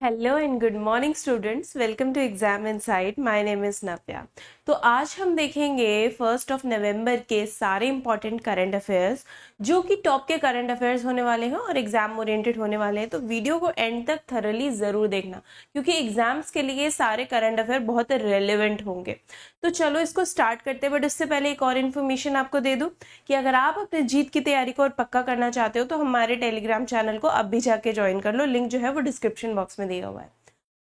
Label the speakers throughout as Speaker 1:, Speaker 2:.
Speaker 1: Hello and good morning students, welcome to exam insight. My name is Navya. तो आज हम देखेंगे 1 नवंबर के सारे इंपॉर्टेंट करंट अफेयर्स जो कि टॉप के करंट अफेयर्स होने वाले हैं और एग्जाम ओरिएंटेड होने वाले हैं। तो वीडियो को एंड तक थरली जरूर देखना क्योंकि एग्जाम्स के लिए सारे करंट अफेयर बहुत रेलिवेंट होंगे। तो चलो इसको स्टार्ट करते हैं, बट उससे पहले एक और इन्फॉर्मेशन आपको दे दूं कि अगर आप अपने जीत की तैयारी को और पक्का करना चाहते हो तो हमारे टेलीग्राम चैनल को अब भी जाके ज्वाइन कर लो। लिंक जो है वो डिस्क्रिप्शन बॉक्स में दिया हुआ है।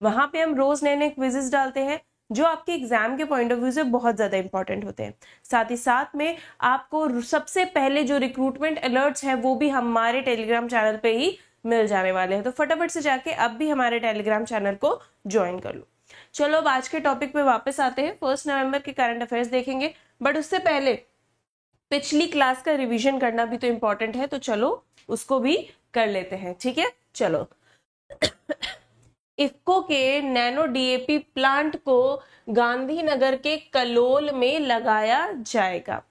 Speaker 1: वहां पे हम रोज नए नए क्विजेस डालते हैं जो आपके एग्जाम के पॉइंट ऑफ व्यू से बहुत ज्यादा इंपॉर्टेंट होते हैं। साथ ही साथ में आपको सबसे पहले जो रिक्रूटमेंट अलर्ट्स हैं वो भी हमारे टेलीग्राम चैनल पे ही मिल जाने वाले हैं। तो फटाफट से जाके अब भी हमारे टेलीग्राम चैनल को ज्वाइन कर लो। चलो अब आज के टॉपिक पे वापस आते हैं। 1 नवंबर के करंट अफेयर्स देखेंगे, बट उससे पहले पिछली क्लास का रिवीजन करना भी तो इम्पोर्टेंट है, तो चलो उसको भी कर लेते हैं। ठीक है, चलो। इफ्को के नैनो डीएपी प्लांट को गांधीनगर के कलोल में लगाया जाएगा।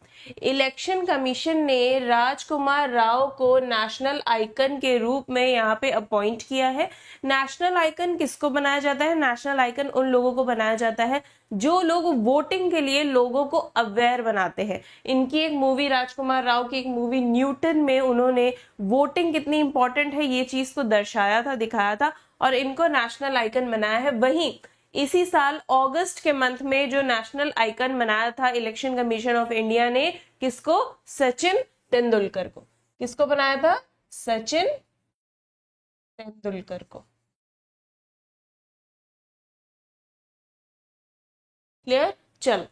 Speaker 1: इलेक्शन कमीशन ने राजकुमार राव को नेशनल आइकन के रूप में यहाँ पे अपॉइंट किया है। नेशनल आइकन किसको बनाया जाता है? नेशनल आइकन उन लोगों को बनाया जाता है जो लोग वोटिंग के लिए लोगों को अवेयर बनाते हैं। इनकी एक मूवी, राजकुमार राव की एक मूवी न्यूटन में उन्होंने वोटिंग कितनी इंपॉर्टेंट है ये चीज को दर्शाया था, दिखाया था और इनको नेशनल आइकन बनाया है। वहीं इसी साल अगस्त के मंथ में जो नेशनल आइकन बनाया था इलेक्शन कमीशन ऑफ इंडिया ने, किसको? सचिन तेंदुलकर को। किसको बनाया था? सचिन तेंदुलकर को। क्लियर? चलो,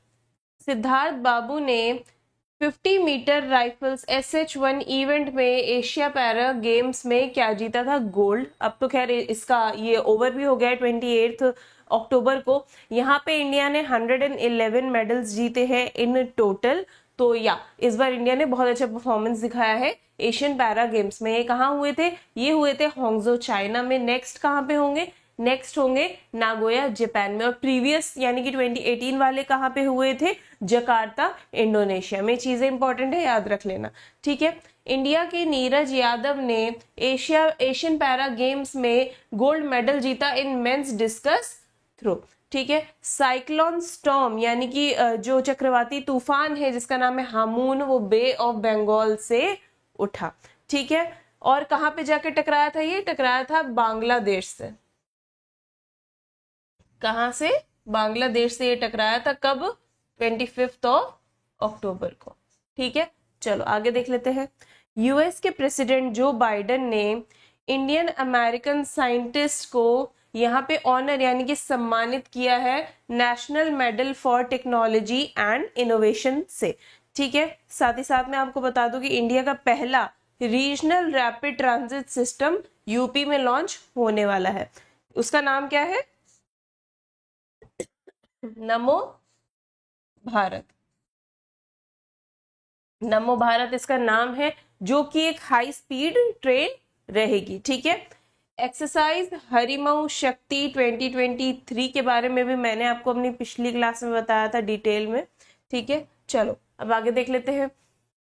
Speaker 1: सिद्धार्थ बाबू ने 50 मीटर राइफल्स SH1 इवेंट में एशिया पैरा गेम्स में क्या जीता था? गोल्ड। अब तो खैर इसका ये ओवर भी हो गया 28 अक्टूबर को। यहाँ पे इंडिया ने 111 मेडल्स जीते हैं इन टोटल। तो या इस बार इंडिया ने बहुत अच्छा परफॉर्मेंस दिखाया है एशियन पैरा गेम्स में। ये कहाँ हुए थे? ये हुए थे हांगझो चाइना में। नेक्स्ट कहाँ पे होंगे? नेक्स्ट होंगे नागोया जापान में। और प्रीवियस यानी कि 2018 वाले कहाँ पे हुए थे? जकार्ता इंडोनेशिया में। चीजें इंपॉर्टेंट है, याद रख लेना। ठीक है, इंडिया के नीरज यादव ने एशियन पैरा गेम्स में गोल्ड मेडल जीता इन मेंस डिस्कस थ्रो। ठीक है, साइक्लोन स्टॉर्म यानी कि जो चक्रवाती तूफान है जिसका नाम है हामून, वो बे ऑफ बंगाल से उठा। ठीक है, और कहां पे जाके टकराया था? ये टकराया था बांग्लादेश से। कहां से? बांग्लादेश से ये टकराया था। कब? 25 अक्टूबर को। ठीक है, चलो आगे देख लेते हैं। यूएस के प्रेसिडेंट जो बाइडेन ने इंडियन अमेरिकन साइंटिस्ट को यहाँ पे ऑनर यानी कि सम्मानित किया है national medal for technology and innovation से। ठीक है, साथ ही साथ में आपको बता दूं कि इंडिया का पहला regional rapid transit system UP में लॉन्च होने वाला है। उसका नाम क्या है? नमो भारत। नमो भारत इसका नाम है, जो कि एक हाई स्पीड ट्रेन रहेगी। ठीक है, एक्सरसाइज हरिमऊ शक्ति 2023 के बारे में भी मैंने आपको अपनी पिछली क्लास में बताया था डिटेल में। ठीक है, चलो अब आगे देख लेते हैं।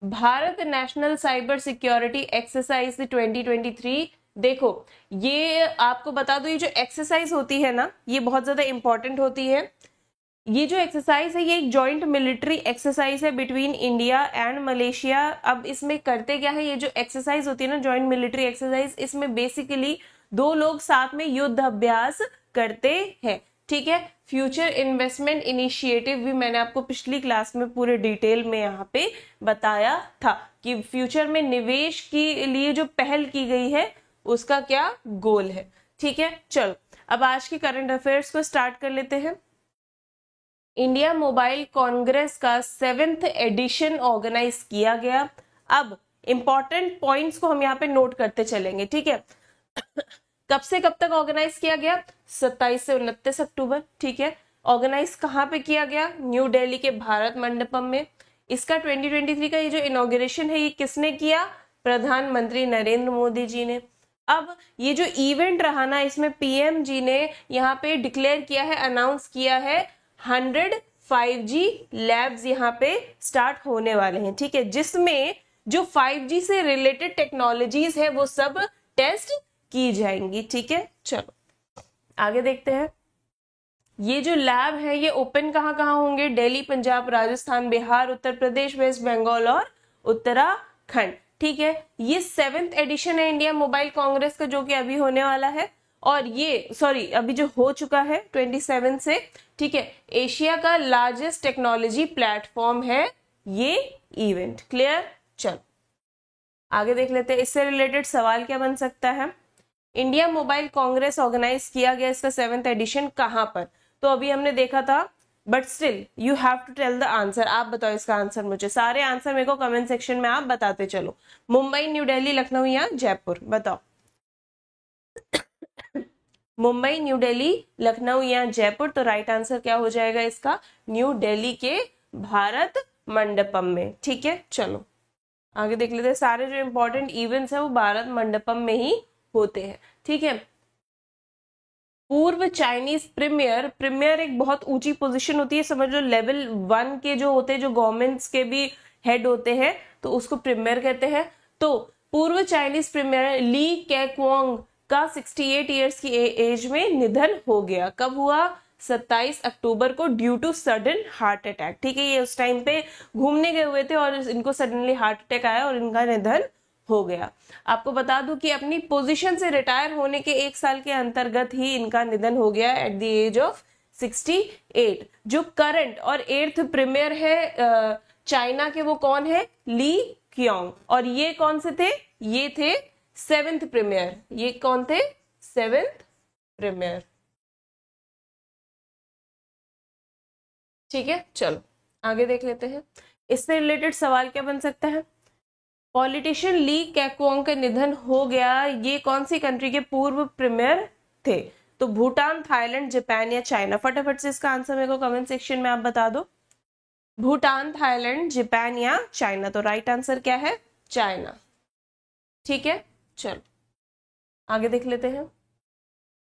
Speaker 1: Bharat national cyber security exercise 2023। देखो, ये आपको बता दो, ये जो एक्सरसाइज होती है ना, ये बहुत ज्यादा इंपॉर्टेंट होती है। ये जो एक्सरसाइज है ये एक जॉइंट मिलिट्री एक्सरसाइज है बिटवीन इंडिया एंड मलेशिया। अब इसमें करते क्या है? ये जो एक्सरसाइज होती है ना, जॉइंट मिलिट्री एक्सरसाइज, इसमें बेसिकली दो लोग साथ में युद्ध अभ्यास करते हैं। ठीक है, फ्यूचर इन्वेस्टमेंट इनिशिएटिव भी मैंने आपको पिछली क्लास में पूरे डिटेल में यहाँ पे बताया था कि फ्यूचर में निवेश के लिए जो पहल की गई है उसका क्या गोल है। ठीक है, चलो अब आज की करंट अफेयर्स को स्टार्ट कर लेते हैं। इंडिया मोबाइल कांग्रेस का 7th एडिशन ऑर्गेनाइज किया गया। अब इंपॉर्टेंट पॉइंट्स को हम यहाँ पे नोट करते चलेंगे। ठीक है, कब से कब तक ऑर्गेनाइज किया गया? 27 से 29 अक्टूबर। ठीक है, ऑर्गेनाइज कहाँ पे किया गया? न्यू दिल्ली के भारत मंडपम में। इसका 2023 का ये जो इनॉग्रेशन है ये किसने किया? प्रधानमंत्री नरेंद्र मोदी जी ने। अब ये जो इवेंट रहा ना, इसमें पीएम जी ने यहाँ पे डिक्लेयर किया है, अनाउंस किया है 100 5G लैब्स यहाँ पे स्टार्ट होने वाले हैं। ठीक है, जिसमें जो 5G से रिलेटेड टेक्नोलॉजीज है वो सब टेस्ट की जाएंगी। ठीक है, चलो आगे देखते हैं। ये जो लैब है ये ओपन कहाँ कहाँ होंगे? दिल्ली, पंजाब, राजस्थान, बिहार, उत्तर प्रदेश, वेस्ट बंगाल और उत्तराखंड। ठीक है, ये 7th एडिशन है इंडिया मोबाइल कांग्रेस का, जो कि अभी होने वाला है, और ये सॉरी अभी जो हो चुका है 27 से। ठीक है, एशिया का लार्जेस्ट टेक्नोलॉजी प्लेटफॉर्म है ये इवेंट। क्लियर? चलो आगे देख लेते हैं। इससे रिलेटेड सवाल क्या बन सकता है? इंडिया मोबाइल कांग्रेस ऑर्गेनाइज किया गया, इसका 7th एडिशन कहां पर? तो अभी हमने देखा था, but still you have to tell the answer. आप बताओ इसका आंसर मुझे, सारे आंसर मेरे को कमेंट सेक्शन में आप बताते चलो। मुंबई, न्यू दिल्ली, लखनऊ या जयपुर? बताओ। मुंबई, न्यू दिल्ली, लखनऊ या जयपुर? तो राइट आंसर क्या हो जाएगा इसका? न्यू दिल्ली के भारत मंडपम में। ठीक है, चलो आगे देख लेते हैं। सारे जो इंपॉर्टेंट इवेंट्स है वो भारत मंडपम में ही होते हैं। ठीक है, पूर्व चाइनीज प्रीमियर, प्रीमियर एक बहुत ऊंची पोजीशन होती है, समझ लो लेवल 1 के जो होते हैं, जो गवर्नमेंट्स के भी हेड होते हैं, तो उसको प्रीमियर कहते हैं। तो पूर्व चाइनीज प्रीमियर ली केक्वांग का 68 ईयर्स की एज में निधन हो गया। कब हुआ? 27 अक्टूबर को, due to sudden heart attack. ठीक है, ये उस टाइम पे घूमने गए हुए थे और इनको सडनली हार्ट अटैक आया और इनका निधन हो गया। आपको बता दूं कि अपनी पोजीशन से रिटायर होने के 1 साल के अंतर्गत ही इनका निधन हो गया एट द एज ऑफ 68। जो करंट और 8th प्रीमियर है चाइना के, वो कौन है? ली क्योंग। और ये कौन से थे? ये थे 7th प्रीमियर। ये कौन थे? 7th premiere. ठीक है, चलो आगे देख लेते हैं। इससे रिलेटेड सवाल क्या बन सकता है? पॉलिटिशियन ली केक्वांग का निधन हो गया, ये कौन सी कंट्री के पूर्व प्रीमियर थे? तो भूटान, थाईलैंड, जापान या चाइना? फटाफट से इसका आंसर मेरे को कमेंट सेक्शन में आप बता दो। भूटान, थाईलैंड, जापान या चाइना? तो राइट आंसर क्या है? चाइना। ठीक है, चलो आगे देख लेते हैं।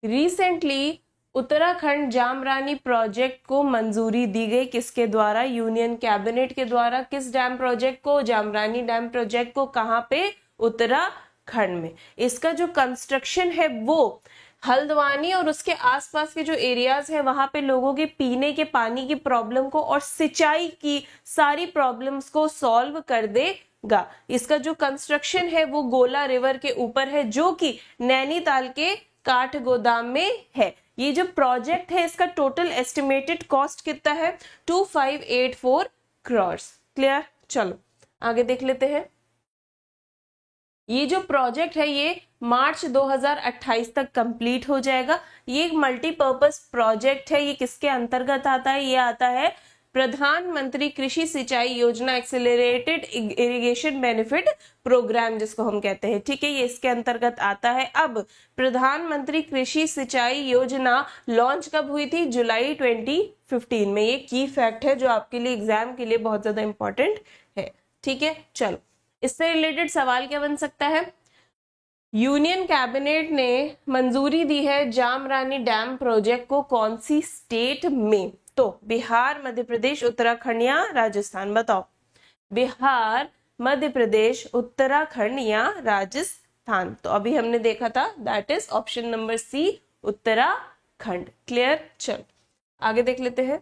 Speaker 1: रिसेंटली उत्तराखंड जामरानी प्रोजेक्ट को मंजूरी दी गई, किसके द्वारा? यूनियन कैबिनेट के द्वारा। किस डैम प्रोजेक्ट को? जामरानी डैम प्रोजेक्ट को। कहां पे? उत्तराखंड में। इसका जो कंस्ट्रक्शन है वो हल्द्वानी और उसके आसपास के जो एरियाज है वहां पे लोगों के पीने के पानी की प्रॉब्लम को और सिंचाई की सारी प्रॉब्लम्स को सॉल्व कर देगा। इसका जो कंस्ट्रक्शन है वो गोला रिवर के ऊपर है, जो कि नैनीताल के काठगोदाम में है। ये जो प्रोजेक्ट है इसका टोटल एस्टिमेटेड कॉस्ट कितना है? 2584 करोड़। क्लियर? चलो आगे देख लेते हैं। ये जो प्रोजेक्ट है ये मार्च 2028 तक कंप्लीट हो जाएगा। ये एक मल्टीपर्पज प्रोजेक्ट है। ये किसके अंतर्गत आता है? ये आता है प्रधानमंत्री कृषि सिंचाई योजना, एक्सेलरेटेड इरिगेशन बेनिफिट प्रोग्राम जिसको हम कहते हैं। ठीक है, ये इसके अंतर्गत आता है। अब प्रधानमंत्री कृषि सिंचाई योजना लॉन्च कब हुई थी? जुलाई 2015 में। ये की फैक्ट है जो आपके लिए एग्जाम के लिए बहुत ज्यादा इंपॉर्टेंट है। ठीक है, चलो इससे रिलेटेड सवाल क्या बन सकता है? यूनियन कैबिनेट ने मंजूरी दी है जामरानी डैम प्रोजेक्ट को कौन सी स्टेट में? तो बिहार, मध्य प्रदेश, उत्तराखंड या राजस्थान? बताओ। बिहार, मध्य प्रदेश, उत्तराखंड या राजस्थान? तो अभी हमने देखा था that is option number C, Uttarakhand. Clear? चलो आगे देख लेते हैं।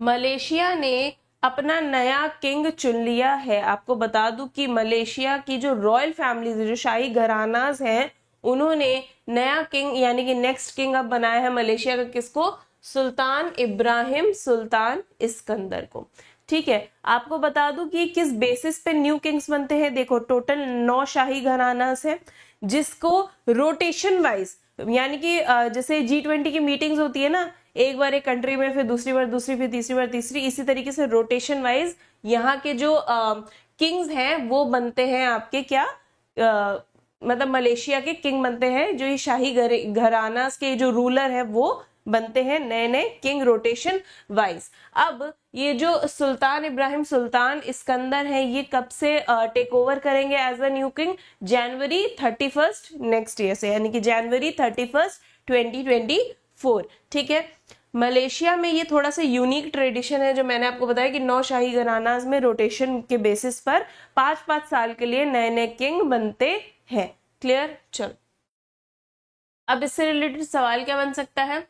Speaker 1: मलेशिया ने अपना नया किंग चुन लिया है। आपको बता दूं कि मलेशिया की जो रॉयल फैमिलीज, जो शाही घरानाज हैं, उन्होंने नया किंग यानी कि नेक्स्ट किंग अब बनाया है मलेशिया का। किसको? सुल्तान इब्राहिम सुल्तान इस्कंदर को। ठीक है, आपको बता दूं कि किस बेसिस पे न्यू किंग्स बनते हैं। देखो टोटल 9 शाही घरानास है, जिसको रोटेशन वाइज यानी कि जैसे G20 की मीटिंग्स होती है ना, एक बार एक कंट्री में, फिर दूसरी बार दूसरी, फिर तीसरी बार तीसरी, इसी तरीके से रोटेशन वाइज यहाँ के जो किंग्स हैं वो बनते हैं आपके क्या मतलब मलेशिया के किंग बनते हैं। जो ये शाही घराना के जो रूलर है वो बनते हैं नए नए किंग रोटेशन वाइज। अब ये जो सुल्तान इब्राहिम सुल्तान इस्कंदर है ये कब से टेक ओवर करेंगे एज अ न्यू किंग? जनवरी 31 नेक्स्ट ईयर से, यानी कि जनवरी 31, 2024। ठीक है, मलेशिया में ये थोड़ा सा यूनिक ट्रेडिशन है जो मैंने आपको बताया कि 9 शाही घरानाज में रोटेशन के बेसिस पर 5-5 साल के लिए नए नए किंग बनते हैं। क्लियर? चलो अब इससे रिलेटेड सवाल क्या बन सकता है,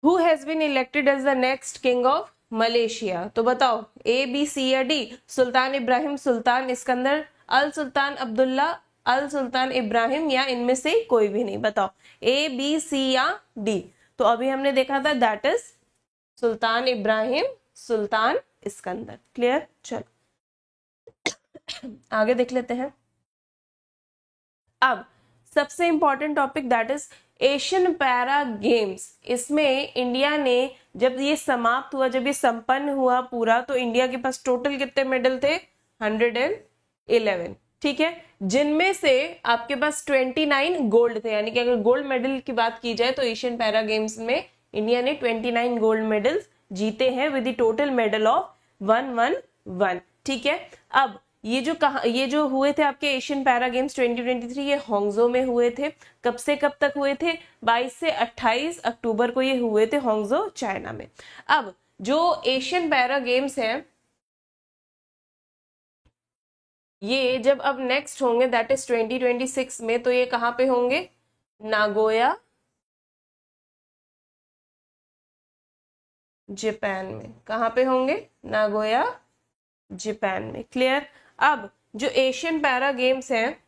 Speaker 1: who has been elected as the next king of Malaysia, तो बताओ ए बी सी या D, Sultan Ibrahim, Sultan Iskandar, Al Sultan Abdullah, Al Sultan Ibrahim, या इनमें से कोई भी नहीं, बताओ ए बी सी या डी। तो अभी हमने देखा था that is Sultan Ibrahim, Sultan Iskander. Clear, चलो आगे देख लेते हैं। अब सबसे important topic that is Asian para games. इसमें इंडिया ने जब ये समाप्त हुआ, जब ये संपन्न हुआ पूरा, तो इंडिया के पास टोटल कितने मेडल थे, 111, ठीक है, जिनमें से आपके पास 29 गोल्ड थे। यानी कि अगर गोल्ड मेडल की बात की जाए तो एशियन पैरा गेम्स में इंडिया ने 29 गोल्ड मेडल्स जीते हैं with the total medal of 111, ठीक है। अब ये जो हुए थे आपके एशियन पैरा गेम्स 2023, ये होंगजो में हुए थे। कब से कब तक हुए थे, 22 से 28 अक्टूबर को ये हुए थे होंगजो, चाइना में। अब जो एशियन पैरा गेम्स हैं, ये जब अब नेक्स्ट होंगे दैट इज 2026 में, तो ये कहां पे होंगे, नागोया जापान में। कहां पे होंगे, नागोया जापान में। क्लियर। अब जो एशियन पैरा गेम्स हैं,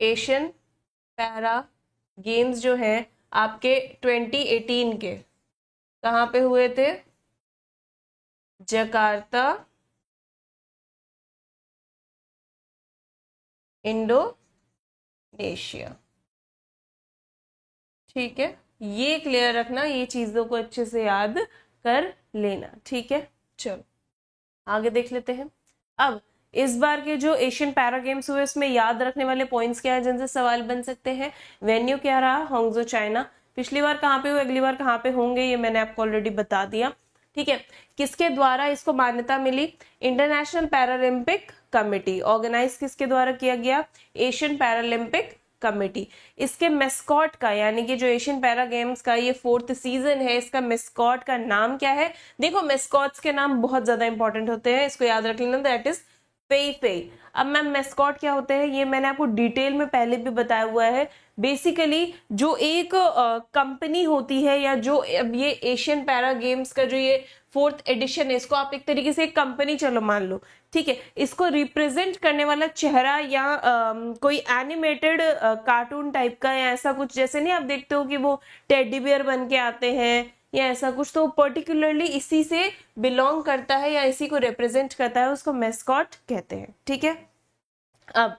Speaker 1: एशियन पैरा गेम्स जो हैं आपके 2018 के, कहां पे हुए थे, जकार्ता, इंडोनेशिया, ठीक है। ये क्लियर रखना, ये चीजों को अच्छे से याद कर लेना, ठीक है। चलो आगे देख लेते हैं। अब इस बार के जो एशियन पैरा गेम्स हुए उसमें याद रखने वाले पॉइंट्स क्या है जिनसे सवाल बन सकते हैं। वेन्यू क्या रहा, होंगजो चाइना। पिछली बार कहाँ पे हुए, अगली बार कहाँ पे होंगे, ये मैंने आपको ऑलरेडी बता दिया, ठीक है। किसके द्वारा इसको मान्यता मिली, इंटरनेशनल पैरालंपिक कमेटी। ऑर्गेनाइज किसके द्वारा किया गया, एशियन पैरालंपिक कमेटी। इसके मेस्कॉट का, यानी कि जो एशियन पैरा गेम्स का ये 4th सीजन है, इसका मेस्कॉट का नाम क्या है। देखो मेस्कॉट्स के नाम बहुत ज्यादा इंपॉर्टेंट होते हैं, इसको याद रख लेना, दैट इज फेई फेई। अब मैम मेस्कॉट क्या होते हैं, ये मैंने आपको डिटेल में पहले भी बताया हुआ है। बेसिकली जो एक कंपनी होती है, या जो अब ये एशियन पैरा गेम्स का जो ये 4th एडिशन है, इसको आप एक तरीके से एक कंपनी चलो मान लो, ठीक है। इसको रिप्रेजेंट करने वाला चेहरा या कोई एनिमेटेड कार्टून टाइप का, या ऐसा कुछ, जैसे नहीं आप देखते हो कि वो टेडी बियर बन के आते हैं या ऐसा कुछ, तो पर्टिकुलरली इसी से बिलोंग करता है या इसी को रिप्रेजेंट करता है, उसको मेस्कॉट कहते हैं, ठीक है। अब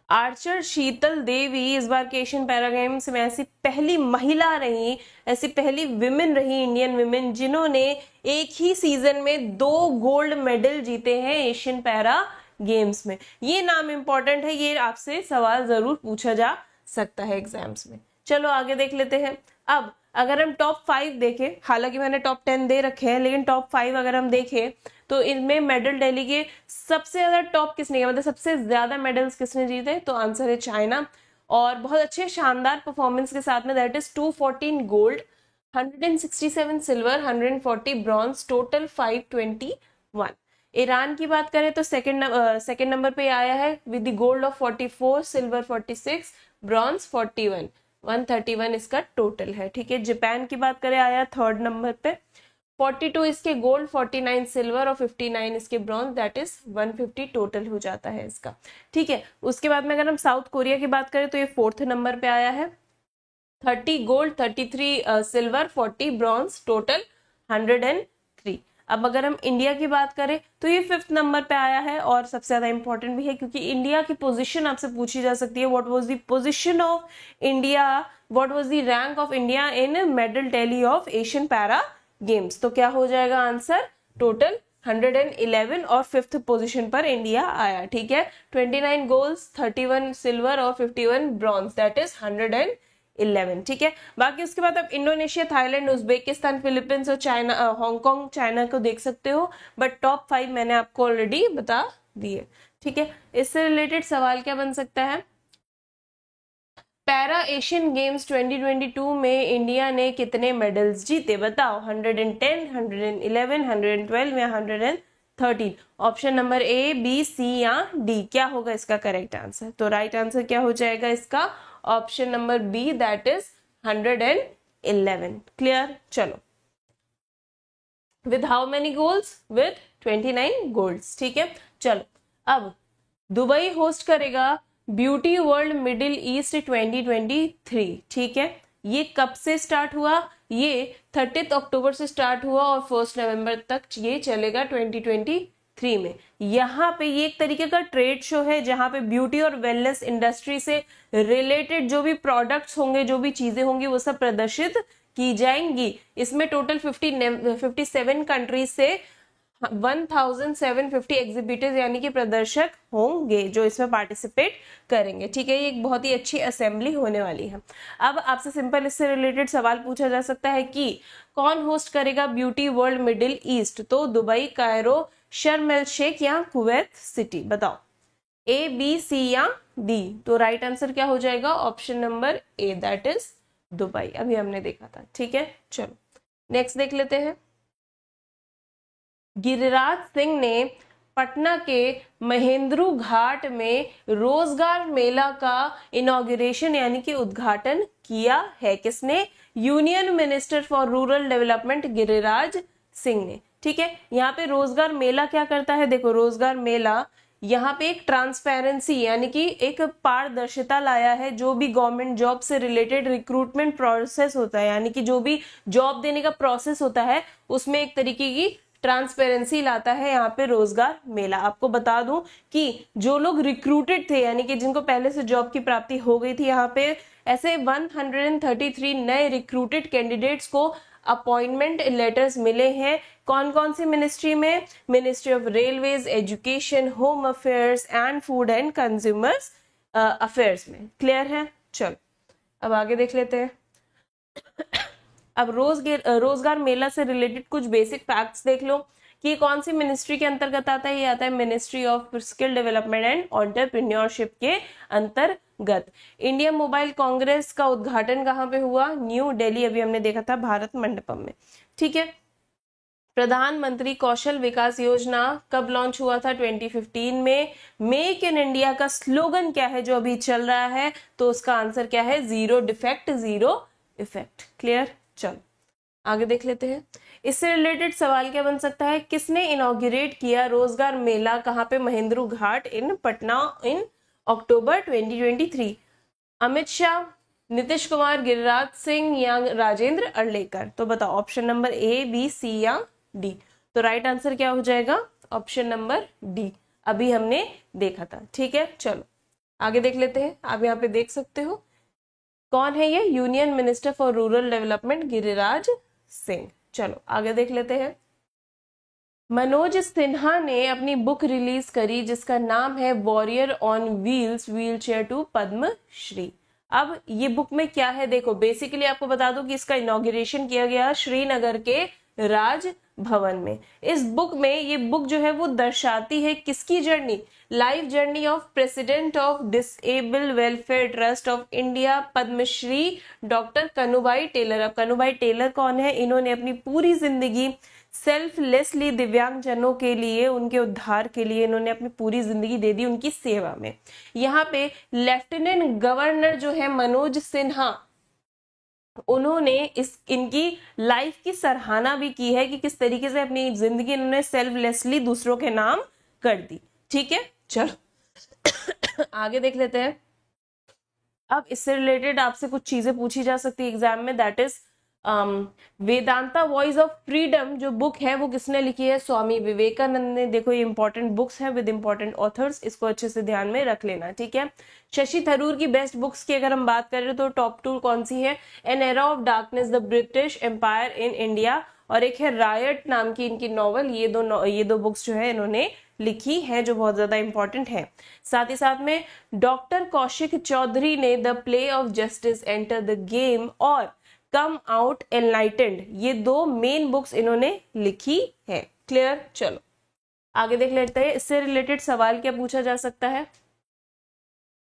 Speaker 1: आर्चर शीतल देवी इस बार के एशियन पैरा गेम्स में ऐसी पहली महिला रही, ऐसी पहली विमेन रही, इंडियन विमेन, जिन्होंने एक ही सीजन में 2 गोल्ड मेडल जीते हैं एशियन पैरा गेम्स में। ये नाम इंपॉर्टेंट है, ये आपसे सवाल जरूर पूछा जा सकता है एग्जाम्स में। चलो आगे देख लेते हैं। अब अगर हम टॉप 5 देखें, हालांकि मैंने टॉप 10 दे रखे हैं, लेकिन टॉप 5 अगर हम देखें तो इनमें मेडल टैली के सबसे ज्यादा टॉप किसने किया, मतलब सबसे ज्यादा मेडल्स किसने जीते, तो आंसर है चाइना। और बहुत अच्छे शानदार परफॉर्मेंस के साथ में, that is 214 gold, 167 silver, 140 bronze, total 521। Iran की बात करें तो सेकंड नंबर पे आया है with the gold of 44, silver 46, bronze 41, 131 इसका टोटल है, ठीक है। जापान की बात करें आया 3rd नंबर पे, 42 इसके गोल्ड, 49 सिल्वर और 59 इसके ब्रॉन्ज, दैट इज 150 टोटल हो जाता है इसका, ठीक है। उसके बाद में अगर हम साउथ कोरिया की बात करें तो ये 4th नंबर पे आया है, 30 गोल्ड, 33 सिल्वर, 40 ब्रॉन्ज, टोटल 103। अब अगर हम इंडिया की बात करें तो ये 5th नंबर पे आया है, और सबसे ज्यादा इंपॉर्टेंट भी है क्योंकि इंडिया की पोजीशन आपसे पूछी जा सकती है, what was the position of India, what was the rank of India in medal tally of Asian para games. तो क्या हो जाएगा आंसर, टोटल 111 और 5th पोजीशन पर इंडिया आया, ठीक है। 29 गोल्स, 31 सिल्वर और 51 ब्रॉन्ज, दैट इज 111, ठीक है। बाकी उसके बाद आप इंडोनेशिया, थाईलैंड, उज्बेकिस्तान, फिलीपींस और चाइना, हांगकांग, चाइना को देख सकते हो, बट टॉप 5 मैंने आपको ऑलरेडी बता दिए, ठीक है। इससे रिलेटेड सवाल क्या बन सकता है, पैरा एशियन गेम्स 2022 में इंडिया ने कितने मेडल्स जीते, बताओ, 110, 111, 112 या 113। Option number A, B, C या डी, क्या होगा इसका करेक्ट आंसर। तो राइट आंसर क्या हो जाएगा इसका, option number B that is 111। Clear? चलो, with how many goals? With 29 गोल्स। ठीक है, चलो अब दुबई होस्ट करेगा ब्यूटी वर्ल्ड मिडिल ईस्ट 2023। ठीक है, ये कब से स्टार्ट हुआ? ये 30 अक्टूबर से स्टार्ट हुआ और 1 नवंबर तक ये चलेगा 2023 में। यहाँ पे ये एक तरीके का ट्रेड शो है जहाँ पे ब्यूटी और वेलनेस इंडस्ट्री से रिलेटेड जो भी प्रोडक्ट्स होंगे, जो भी चीजें होंगी, वो सब प्रदर्शित की जाएंगी। इसमें टोटल 57 कंट्रीज से 1750 एग्जिबिटर्स यानी कि प्रदर्शक होंगे जो इसमें पार्टिसिपेट करेंगे। ठीक है, ये एक बहुत ही अच्छी असेंबली होने वाली है। अब आपसे सिंपल इससे रिलेटेड सवाल पूछा जा सकता है कि कौन होस्ट करेगा ब्यूटी वर्ल्ड मिडिल ईस्ट? तो दुबई, कायरो, शर्म एल शेख या कुवैत सिटी? बताओ, ए, बी, सी या डी? तो राइट आंसर क्या हो जाएगा? Option number A that is Dubai. अभी हमने देखा था। ठीक है, चलो नेक्स्ट देख लेते हैं। गिरिराज सिंह ने पटना के महेंद्रू घाट में रोजगार मेला का इनॉग्रेशन यानी कि उद्घाटन किया है। किसने? Union minister for rural development Giriraj Singh ने। ठीक है, यहाँ पे रोजगार मेला क्या करता है? देखो, रोजगार मेला यहाँ पे एक ट्रांसपेरेंसी यानी कि एक पारदर्शिता लाया है। जो भी गवर्नमेंट जॉब से रिलेटेड रिक्रूटमेंट प्रोसेस होता है यानी कि जो भी जॉब देने का प्रोसेस होता है उसमें एक तरीके की ट्रांसपेरेंसी लाता है यहाँ पे रोजगार मेला। आपको बता दूं कि जो लोग रिक्रूटेड थे यानी कि जिनको पहले से जॉब की प्राप्ति हो गई थी, यहाँ पे ऐसे 133 नए रिक्रूटेड कैंडिडेट्स को अपॉइंटमेंट लेटर्स मिले हैं। कौन कौन सी मिनिस्ट्री में? Ministry of railways, education, home affairs and food and consumers affairs में। क्लियर है? चलो अब आगे देख लेते हैं। अब रोजगार मेला से रिलेटेड कुछ बेसिक फैक्ट्स देख लो कि कौन सी मिनिस्ट्री के अंतर्गत आता है। ये आता है ministry of skill development and entrepreneurship के अंतर्गत। इंडिया मोबाइल कांग्रेस का उद्घाटन कहाँ पे हुआ? न्यू दिल्ली। अभी हमने देखा था भारत मंडपम में। ठीक है, प्रधानमंत्री कौशल विकास योजना कब लॉन्च हुआ था? 2015 में। मेक इन इंडिया का स्लोगन क्या है जो अभी चल रहा है? तो उसका आंसर क्या है? Zero defect zero effect. Clear? चलो आगे देख लेते हैं। इससे रिलेटेड सवाल क्या बन सकता है? किसने इनॉग्रेट किया रोजगार मेला? कहाँ पे? महेंद्रू घाट इन पटना इन अक्टूबर 2023। अमित शाह, नीतीश कुमार, गिरिराज सिंह या राजेंद्र अर्लेकर? तो बताओ, option number A, B, C या डी? तो राइट आंसर क्या हो जाएगा? ऑप्शन नंबर डी, अभी हमने देखा था। ठीक है, चलो आगे देख लेते हैं। आप यहाँ पे देख सकते हो कौन है ये? Union minister for rural development Giriraj Singh. चलो आगे देख लेते हैं। मनोज सिन्हा ने अपनी बुक रिलीज करी जिसका नाम है warrior on wheels, wheel chair to Padma Shri. अब ये बुक में क्या है? देखो, बेसिकली आपको बता दूं कि इसका इनॉग्रेशन किया गया श्रीनगर के राज भवन में। इस बुक में, ये बुक जो है वो दर्शाती है किसकी journey? Life journey of president of disable welfare trust of India Padma Shri doctor Kanubhai Taylor. अब कनुभाई टेलर कौन है? इन्होंने अपनी पूरी जिंदगी सेल्फलेसली दिव्यांग जनों के लिए, उनके उद्धार के लिए इन्होंने अपनी पूरी जिंदगी दे दी उनकी सेवा में। यहाँ पे लेफ्टिनेंट गवर्नर जो है मनोज सिन्हा, उन्होंने इनकी लाइफ की सराहना भी की है कि किस तरीके से अपनी जिंदगी इन्होंने सेल्फलेसली दूसरों के नाम कर दी। ठीक है, चलो आगे देख लेते हैं। अब इससे रिलेटेड आपसे कुछ चीजें पूछी जा सकती है एग्जाम में, that is Vedanta voice of freedom जो बुक है वो किसने लिखी है? स्वामी विवेकानंद ने। देखो, ये इंपॉर्टेंट बुक्स है विद इंपॉर्टेंट ऑथर्स, इसको अच्छे से ध्यान में रख लेना। ठीक है, शशि थरूर की बेस्ट बुक्स की अगर हम बात करें तो टॉप 2 कौन सी है? An era of darkness, the British empire in India, और एक है रायट नाम की इनकी नॉवल। ये दो बुक्स जो है इन्होंने लिखी है जो बहुत ज्यादा इंपॉर्टेंट है। साथ ही साथ में डॉक्टर कौशिक चौधरी ने the play of justice, enter the game और कम आउट एनलाइटेंड, ये 2 मेन बुक्स इन्होंने लिखी है। क्लियर? चलो आगे देख लेते हैं। इससे रिलेटेड सवाल क्या पूछा जा सकता है?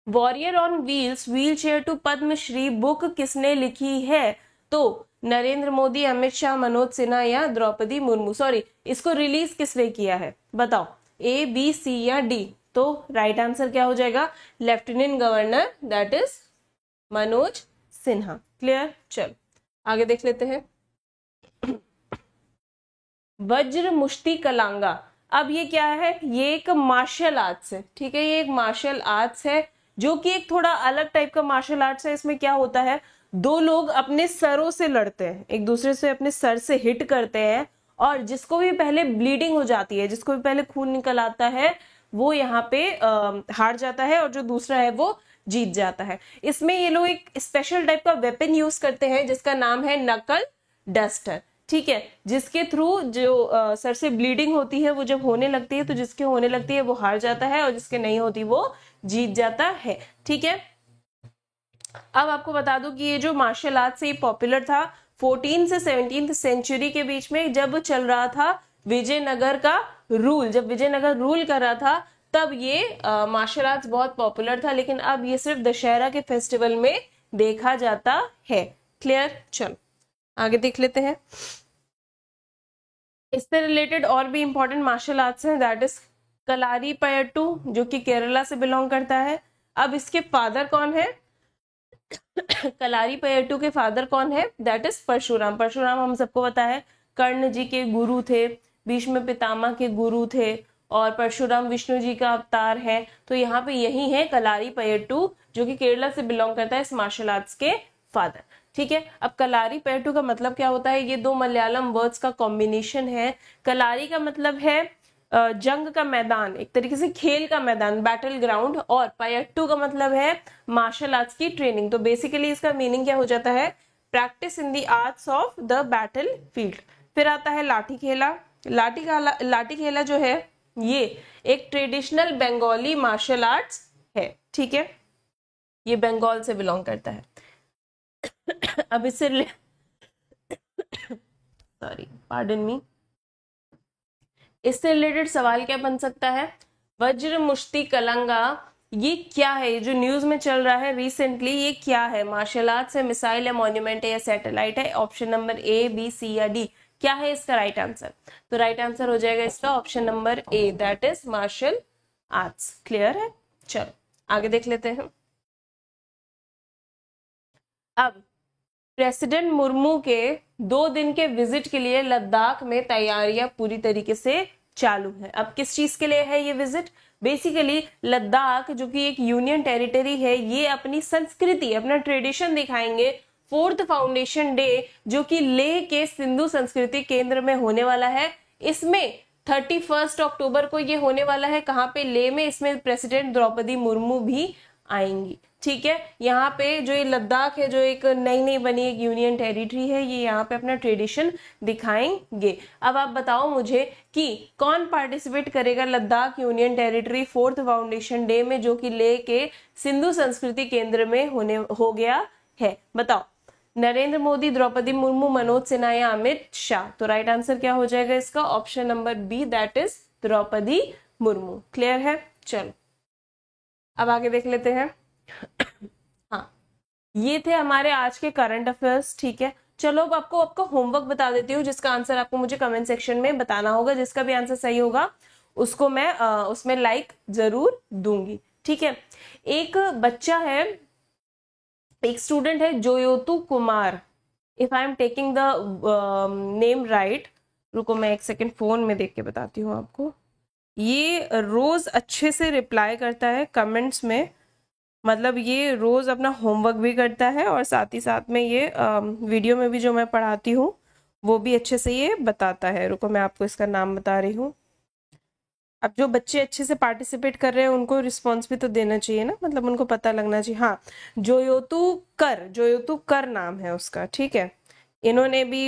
Speaker 1: Warrior on wheels, wheel chair to Padma Shri book किसने लिखी है? तो नरेंद्र मोदी, अमित शाह, मनोज सिन्हा या द्रौपदी मुर्मू? सॉरी, इसको रिलीज किसने किया है? बताओ, ए, बी, सी या डी? तो राइट आंसर क्या हो जाएगा? Lieutenant governor that is Manoj Sinha. Clear, चलो आगे देख लेते हैं। वज्र मुष्टि कलांगा, अब ये क्या है, ये एक मार्शल आर्ट्स है, ठीक है, ये एक मार्शल आर्ट्स है जो कि एक थोड़ा अलग टाइप का मार्शल आर्ट्स है। इसमें क्या होता है, दो लोग अपने सरों से लड़ते हैं, एक दूसरे से अपने सर से हिट करते हैं, और जिसको भी पहले ब्लीडिंग हो जाती है, जिसको भी पहले खून निकल आता है, वो यहाँ पे हार जाता है, और जो दूसरा है वो जीत जाता है। इसमें ये लोग एक स्पेशल टाइप का वेपन यूज करते हैं जिसका नाम है नकल डस्टर, ठीक है, जिसके थ्रू जो सर से ब्लीडिंग होती है वो जब होने लगती है तो जिसके होने लगती है वो हार जाता है, और जिसके नहीं होती वो जीत जाता है, ठीक है। अब आपको बता दूं कि ये जो मार्शल आर्ट से पॉपुलर था 14 से 17th सेंचुरी के बीच में, जब चल रहा था विजयनगर का रूल, जब विजयनगर रूल कर रहा था तब ये मार्शल आर्ट्स बहुत पॉपुलर था, लेकिन अब ये सिर्फ दशहरा के फेस्टिवल में देखा जाता है। क्लियर, चलो आगे देख लेते हैं। इससे रिलेटेड और भी इंपॉर्टेंट मार्शल आर्ट्स हैं, दैट इज कलारीपयट्टू, जो कि केरला से बिलोंग करता है। अब इसके फादर कौन है, कलारीपयट्टू के फादर कौन है, दैट इज परशुराम। परशुराम हम सबको पता है कर्ण जी के गुरु थे, भीष्म पितामह के गुरु थे, और परशुराम विष्णु जी का अवतार है। तो यहाँ पे यही है कलारीपयट्टू, जो कि केरला से बिलोंग करता है इस मार्शल आर्ट्स के फादर, ठीक है। अब कलारीपयट्टू का मतलब क्या होता है, ये दो मलयालम वर्ड्स का कॉम्बिनेशन है। कलारी का मतलब है जंग का मैदान, एक तरीके से खेल का मैदान, बैटल ग्राउंड, और पयट्टू का मतलब है मार्शल आर्ट्स की ट्रेनिंग। तो बेसिकली इसका मीनिंग क्या हो जाता है, practice in the arts of the battle field. फिर आता है लाठी खेला। लाठी खेला जो है ये एक ट्रेडिशनल बंगाली मार्शल आर्ट्स है, ठीक है, ये बंगाल से बिलोंग करता है। अब इससे सॉरी पार्डन मी, इससे रिलेटेड सवाल क्या बन सकता है, वज्र मुष्टि कलंगा ये क्या है, ये जो न्यूज में चल रहा है रिसेंटली, ये क्या है, मार्शल आर्ट्स है, मिसाइल है, मॉन्यूमेंट है, या सैटेलाइट है। Option number A, B, C या डी, क्या है इसका राइट आंसर? तो राइट आंसर हो जाएगा इसका option number A, that is martial arts. Clear है, चलो आगे देख लेते हैं। अब प्रेसिडेंट मुर्मू के 2 दिन के विजिट के लिए लद्दाख में तैयारियां पूरी तरीके से चालू है। अब किस चीज के लिए है ये विजिट, बेसिकली लद्दाख जो कि एक यूनियन टेरिटरी है, ये अपनी संस्कृति, अपना ट्रेडिशन दिखाएंगे। 4th फाउंडेशन डे जो कि लेह के सिंधु संस्कृति केंद्र में होने वाला है, इसमें 31 अक्टूबर को ये होने वाला है। कहाँ पे, लेह में। इसमें प्रेसिडेंट द्रौपदी मुर्मू भी आएंगी, ठीक है। यहाँ पे जो ये लद्दाख है, जो एक नई नई बनी एक यूनियन टेरिटरी है, ये यहाँ पे अपना ट्रेडिशन दिखाएंगे। अब आप बताओ मुझे कि कौन पार्टिसिपेट करेगा Ladakh union territory 4th foundation day में, जो कि लेह के सिंधु संस्कृति केंद्र में हो गया है, बताओ। नरेंद्र मोदी, द्रौपदी मुर्मू, मनोज सिन्हा या अमित शाह। तो राइट आंसर क्या हो जाएगा इसका, option number B, that is Draupadi Murmu. Clear है, चलो अब आगे देख लेते हैं। हाँ, ये थे हमारे आज के करंट अफेयर्स, ठीक है। चलो अब आपको होमवर्क बता देती हूँ, जिसका आंसर आपको मुझे कमेंट सेक्शन में बताना होगा। जिसका भी आंसर सही होगा उसको मैं उसमें लाइक जरूर दूंगी, ठीक है। एक बच्चा है, एक स्टूडेंट है, Joyotu Kumar, if I am taking the name right, रुको मैं एक सेकेंड फोन में देख के बताती हूँ आपको। ये रोज अच्छे से रिप्लाई करता है कमेंट्स में, मतलब ये रोज अपना होमवर्क भी करता है, और साथ ही साथ में ये वीडियो में भी जो मैं पढ़ाती हूँ वो भी अच्छे से ये बताता है। रुको मैं आपको इसका नाम बता रही हूँ। अब जो बच्चे अच्छे से पार्टिसिपेट कर रहे हैं उनको रिस्पॉन्स भी तो देना चाहिए ना, मतलब उनको पता लगना चाहिए। हाँ, जोयोतु कर नाम है उसका, ठीक है। इन्होंने भी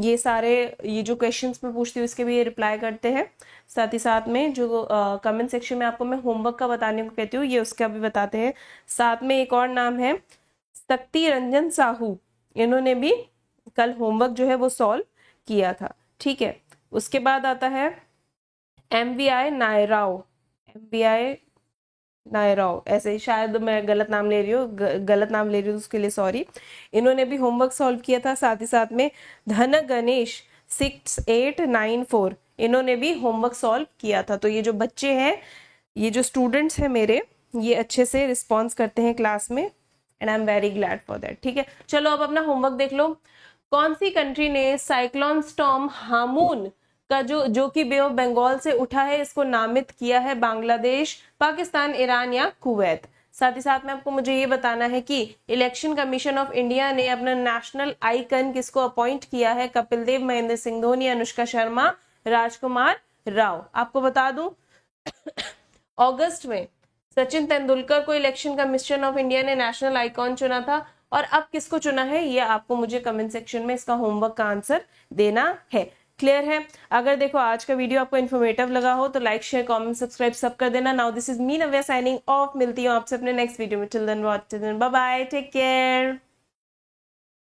Speaker 1: ये सारे ये जो क्वेश्चंस मैं पूछती हूँ इसके भी ये रिप्लाई करते हैं। साथ ही साथ में जो कमेंट सेक्शन में आपको मैं होमवर्क का बताने को कहती हूँ, ये उसका भी बताते हैं। साथ में एक और नाम है शक्ति रंजन साहू, इन्होंने भी कल होमवर्क जो है वो सॉल्व किया था, ठीक है। उसके बाद आता है MVI नायराव, ऐसे शायद मैं गलत नाम ले रही हूँ, उसके लिए सॉरी। इन्होंने भी होमवर्क सॉल्व किया था। साथ ही साथ में धन गणेश 6894, इन्होंने भी होमवर्क सॉल्व किया था। तो ये जो बच्चे हैं, ये जो स्टूडेंट्स हैं मेरे, ये अच्छे से रिस्पॉन्स करते हैं क्लास में, and I am very glad for that. ठीक है, चलो अब अपना होमवर्क देख लो। कौन सी कंट्री ने साइक्लोन स्टॉर्म हामून का जो कि बे ऑफ बंगाल से उठा है, इसको नामित किया है? बांग्लादेश, पाकिस्तान, ईरान या कुवैत? साथ ही साथ में आपको मुझे ये बताना है कि इलेक्शन कमीशन ऑफ इंडिया ने अपना नेशनल आइकन किसको अपॉइंट किया है? कपिल देव, महेंद्र सिंह धोनी, अनुष्का शर्मा, राजकुमार राव। आपको बता दूं अगस्त में सचिन तेंदुलकर को इलेक्शन कमीशन ऑफ इंडिया ने नेशनल आइकॉन चुना था, और अब किसको चुना है ये आपको मुझे कमेंट सेक्शन में इसका होमवर्क का आंसर देना है। क्लियर है? अगर देखो आज का वीडियो आपको इन्फॉर्मेटिव लगा हो तो लाइक, शेयर, कमेंट, सब्सक्राइब सब कर देना। Now this is me Navya signing off. मिलती हूँ आपसे अपने नेक्स्ट वीडियो में। Till then what, till then bye bye, take care.